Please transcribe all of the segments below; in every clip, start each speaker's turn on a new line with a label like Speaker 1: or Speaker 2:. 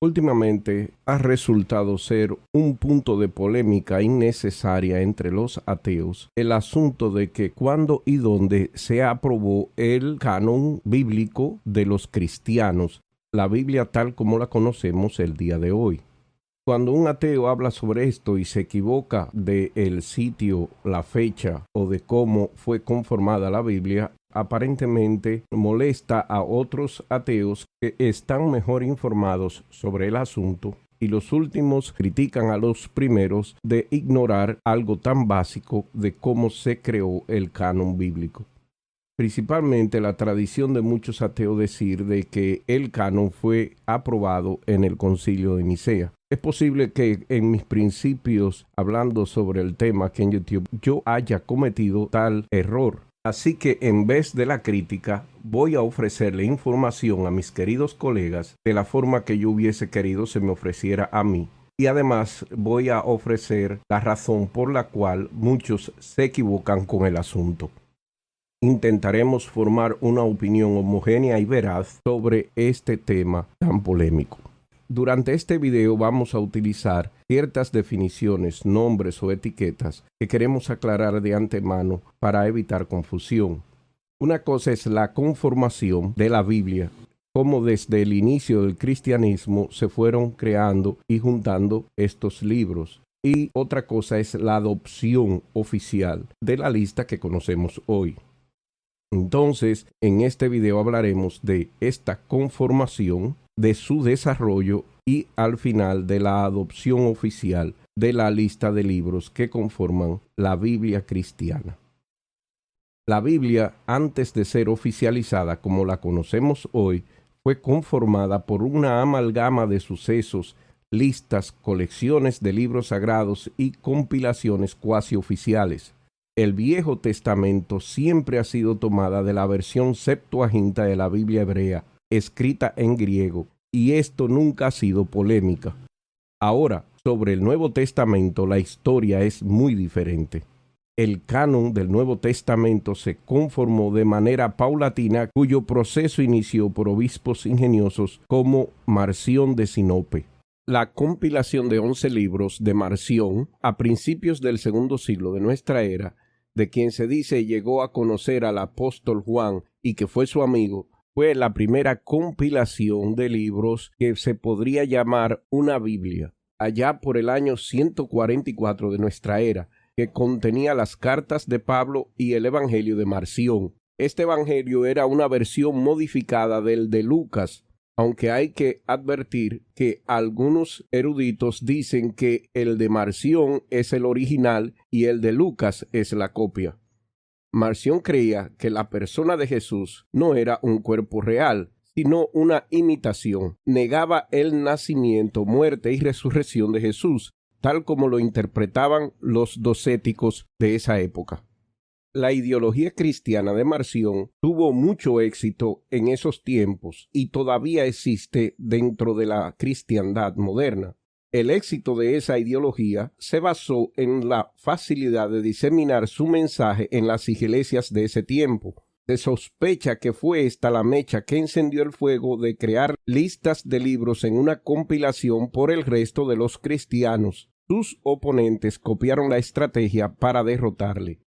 Speaker 1: Últimamente ha resultado ser un punto de polémica innecesaria entre los ateos el asunto de que cuándo y dónde se aprobó el canon bíblico de los cristianos, la Biblia tal como la conocemos el día de hoy. Cuando un ateo habla sobre esto y se equivoca del sitio, la fecha o de cómo fue conformada la Biblia, aparentemente molesta a otros ateos que están mejor informados sobre el asunto, y los últimos critican a los primeros de ignorar algo tan básico de cómo se creó el canon bíblico. Principalmente la tradición de muchos ateos decir de que el canon fue aprobado en el Concilio de Nicea. Es posible que en mis principios, hablando sobre el tema aquí en YouTube, yo haya cometido tal error. Así que en vez de la crítica, voy a ofrecerle información a mis queridos colegas de la forma que yo hubiese querido se me ofreciera a mí. Y además voy a ofrecer la razón por la cual muchos se equivocan con el asunto. Intentaremos formar una opinión homogénea y veraz sobre este tema tan polémico. Durante este video vamos a utilizar ciertas definiciones, nombres o etiquetas que queremos aclarar de antemano para evitar confusión. Una cosa es la conformación de la Biblia, cómo desde el inicio del cristianismo se fueron creando y juntando estos libros. Y otra cosa es la adopción oficial de la lista que conocemos hoy. Entonces, en este video hablaremos de esta conformación, de su desarrollo y al final de la adopción oficial de la lista de libros que conforman la Biblia cristiana. La Biblia, antes de ser oficializada como la conocemos hoy, fue conformada por una amalgama de sucesos, listas, colecciones de libros sagrados y compilaciones cuasi oficiales. El Viejo Testamento siempre ha sido tomada de la versión Septuaginta de la Biblia hebrea, escrita en griego, y esto nunca ha sido polémica. Ahora, sobre el Nuevo Testamento, la historia es muy diferente. El canon del Nuevo Testamento se conformó de manera paulatina, cuyo proceso inició por obispos ingeniosos como Marción de Sinope. La compilación de 11 libros de Marción, a principios del segundo siglo de nuestra era, de quien se dice llegó a conocer al apóstol Juan y que fue su amigo, fue la primera compilación de libros que se podría llamar una Biblia, allá por el año 144 de nuestra era, que contenía las cartas de Pablo y el Evangelio de Marción. Este Evangelio era una versión modificada del de Lucas, aunque hay que advertir que algunos eruditos dicen que el de Marción es el original y el de Lucas es la copia. Marción creía que la persona de Jesús no era un cuerpo real, sino una imitación. Negaba el nacimiento, muerte y resurrección de Jesús, tal como lo interpretaban los docéticos de esa época. La ideología cristiana de Marción tuvo mucho éxito en esos tiempos y todavía existe dentro de la cristiandad moderna. El éxito de esa ideología se basó en la facilidad de diseminar su mensaje en las iglesias de ese tiempo. Se sospecha que fue esta la mecha que encendió el fuego de crear listas de libros en una compilación por el resto de los cristianos. Sus oponentes copiaron la estrategia para derrotarle.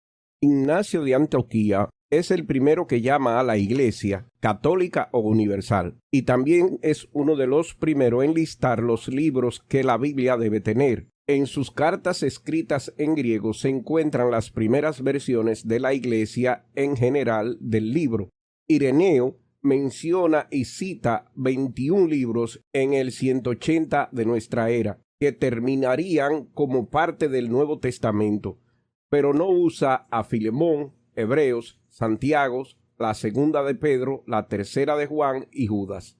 Speaker 1: Ignacio de Antioquía es el primero que llama a la Iglesia católica o universal, y también es uno de los primeros en listar los libros que la Biblia debe tener. En sus cartas escritas en griego se encuentran las primeras versiones de la Iglesia en general del libro. Ireneo menciona y cita 21 libros en el 180 de nuestra era, que terminarían como parte del Nuevo Testamento, pero no usa a Filemón, Hebreos, Santiago, la segunda de Pedro, la tercera de Juan y Judas.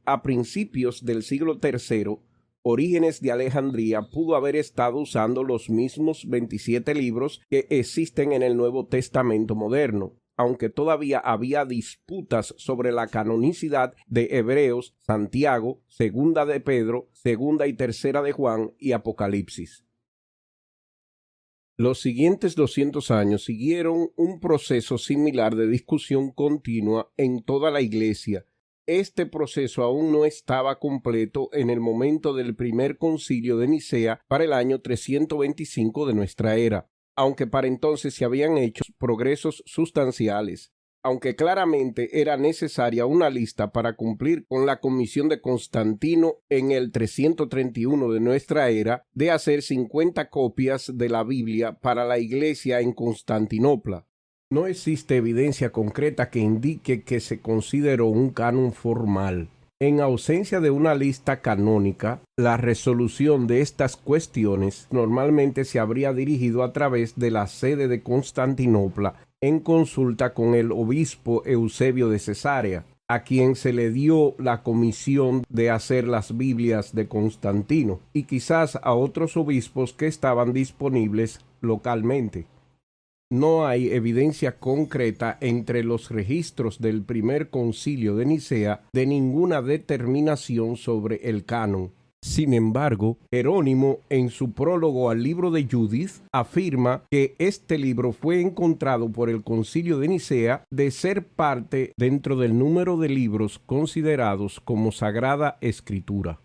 Speaker 1: A principios del siglo III, Orígenes de Alejandría pudo haber estado usando los mismos 27 libros que existen en el Nuevo Testamento moderno, aunque todavía había disputas sobre la canonicidad de Hebreos, Santiago, segunda de Pedro, segunda y tercera de Juan y Apocalipsis. Los siguientes 200 años siguieron un proceso similar de discusión continua en toda la Iglesia Este proceso aún no estaba completo en el momento del primer concilio de Nicea para el año 325 de nuestra era, aunque para entonces se habían hecho progresos sustanciales. Aunque claramente era necesaria una lista para cumplir con la comisión de Constantino en el 331 de nuestra era de hacer 50 copias de la Biblia para la iglesia en Constantinopla. No existe evidencia concreta que indique que se consideró un canon formal. En ausencia de una lista canónica, la resolución de estas cuestiones normalmente se habría dirigido a través de la sede de Constantinopla en consulta con el obispo Eusebio de Cesarea, a quien se le dio la comisión de hacer las Biblias de Constantino, y quizás a otros obispos que estaban disponibles localmente. No hay evidencia concreta entre los registros del primer concilio de Nicea de ninguna determinación sobre el canon. Sin embargo, Jerónimo, en su prólogo al libro de Judith, afirma que este libro fue encontrado por el concilio de Nicea de ser parte dentro del número de libros considerados como Sagrada Escritura.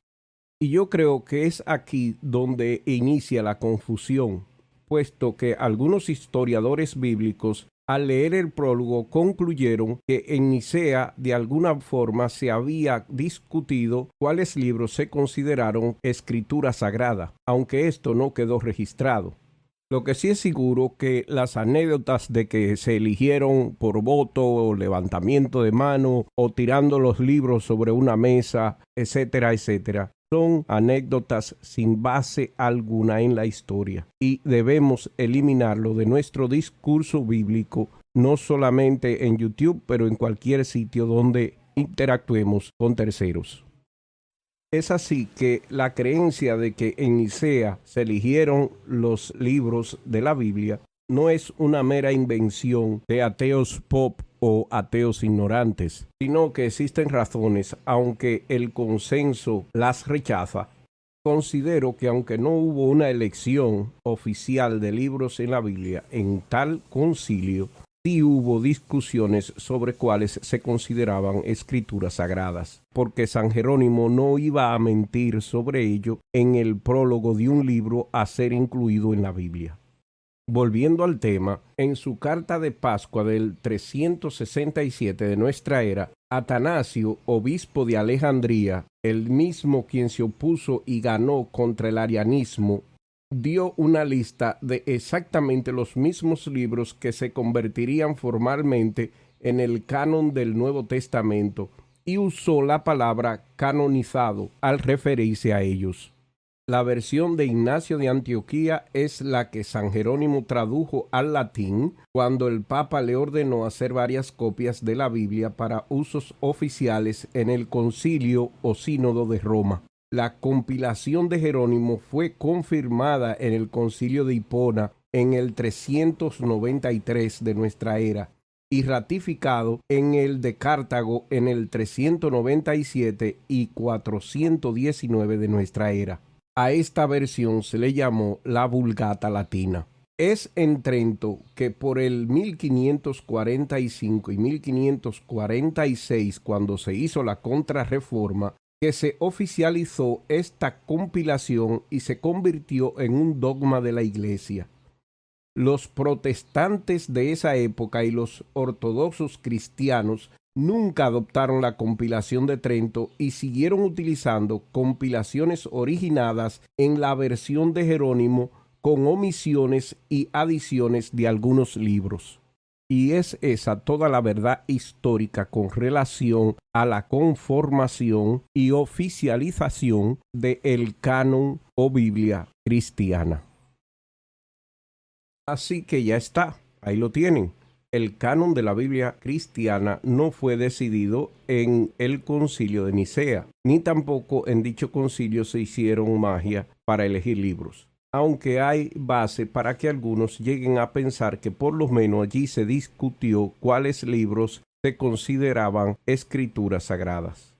Speaker 1: Y yo creo que es aquí donde inicia la confusión, puesto que algunos historiadores bíblicos al leer el prólogo concluyeron que en Nicea de alguna forma se había discutido cuáles libros se consideraron escritura sagrada, aunque esto no quedó registrado. Lo que sí es seguro que las anécdotas de que se eligieron por voto o levantamiento de mano o tirando los libros sobre una mesa, etcétera, etcétera, son anécdotas sin base alguna en la historia y debemos eliminarlo de nuestro discurso bíblico, no solamente en YouTube, pero en cualquier sitio donde interactuemos con terceros. Es así que la creencia de que en Nicea se eligieron los libros de la Biblia no es una mera invención de ateos pop o ateos ignorantes, sino que existen razones, aunque el consenso las rechaza. Considero que aunque no hubo una elección oficial de libros en la Biblia en tal concilio, sí hubo discusiones sobre cuáles se consideraban escrituras sagradas, porque San Jerónimo no iba a mentir sobre ello en el prólogo de un libro a ser incluido en la Biblia. Volviendo al tema, en su carta de Pascua del 367 de nuestra era, Atanasio, obispo de Alejandría, el mismo quien se opuso y ganó contra el arianismo, dio una lista de exactamente los mismos libros que se convertirían formalmente en el canon del Nuevo Testamento y usó la palabra canonizado al referirse a ellos. La versión de Ignacio de Antioquía es la que San Jerónimo tradujo al latín cuando el Papa le ordenó hacer varias copias de la Biblia para usos oficiales en el Concilio o Sínodo de Roma. La compilación de Jerónimo fue confirmada en el Concilio de Hipona en el 393 de nuestra era y ratificado en el de Cartago en el 397 y 419 de nuestra era. A esta versión se le llamó la Vulgata Latina. Es en Trento que por el 1545 y 1546, cuando se hizo la Contrarreforma, que se oficializó esta compilación y se convirtió en un dogma de la Iglesia. Los protestantes de esa época y los ortodoxos cristianos nunca adoptaron la compilación de Trento y siguieron utilizando compilaciones originadas en la versión de Jerónimo con omisiones y adiciones de algunos libros. Y es esa toda la verdad histórica con relación a la conformación y oficialización del canon o Biblia cristiana. Así que ya está, ahí lo tienen. El canon de la Biblia cristiana no fue decidido en el concilio de Nicea, ni tampoco en dicho concilio se hicieron magia para elegir libros. Aunque hay base para que algunos lleguen a pensar que por lo menos allí se discutió cuáles libros se consideraban escrituras sagradas.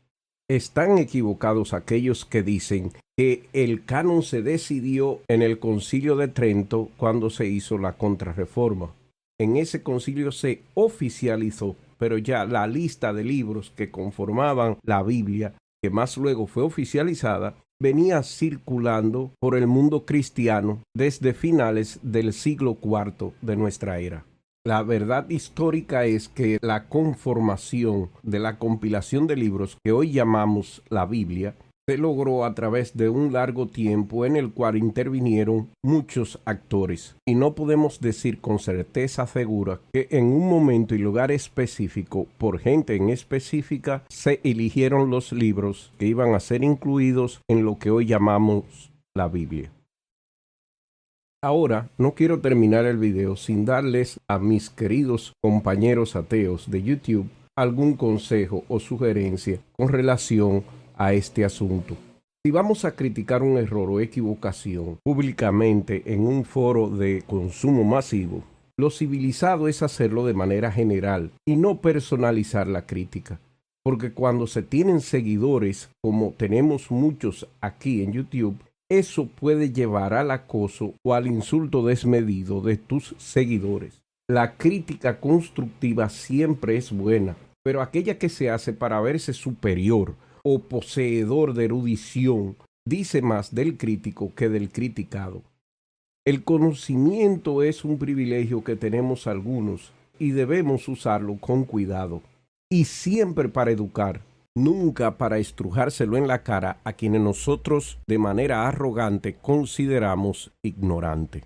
Speaker 1: Están equivocados aquellos que dicen que el canon se decidió en el Concilio de Trento cuando se hizo la Contrarreforma. En ese concilio se oficializó pero ya la lista de libros que conformaban la Biblia, que más luego fue oficializada, venía circulando por el mundo cristiano desde finales del siglo IV de nuestra era. La verdad histórica es que la conformación de la compilación de libros que hoy llamamos la Biblia se logró a través de un largo tiempo en el cual intervinieron muchos actores. Y no podemos decir con certeza segura que en un momento y lugar específico, por gente en específica, se eligieron los libros que iban a ser incluidos en lo que hoy llamamos la Biblia. Ahora, no quiero terminar el video sin darles a mis queridos compañeros ateos de YouTube algún consejo o sugerencia con relación a este asunto. Si vamos a criticar un error o equivocación públicamente en un foro de consumo masivo, lo civilizado es hacerlo de manera general y no personalizar la crítica. Porque cuando se tienen seguidores, como tenemos muchos aquí en YouTube, eso puede llevar al acoso o al insulto desmedido de tus seguidores. La crítica constructiva siempre es buena, pero aquella que se hace para verse superior o poseedor de erudición dice más del crítico que del criticado. El conocimiento es un privilegio que tenemos algunos y debemos usarlo con cuidado y siempre para educar, nunca para estrujárselo en la cara a quienes nosotros de manera arrogante consideramos ignorante.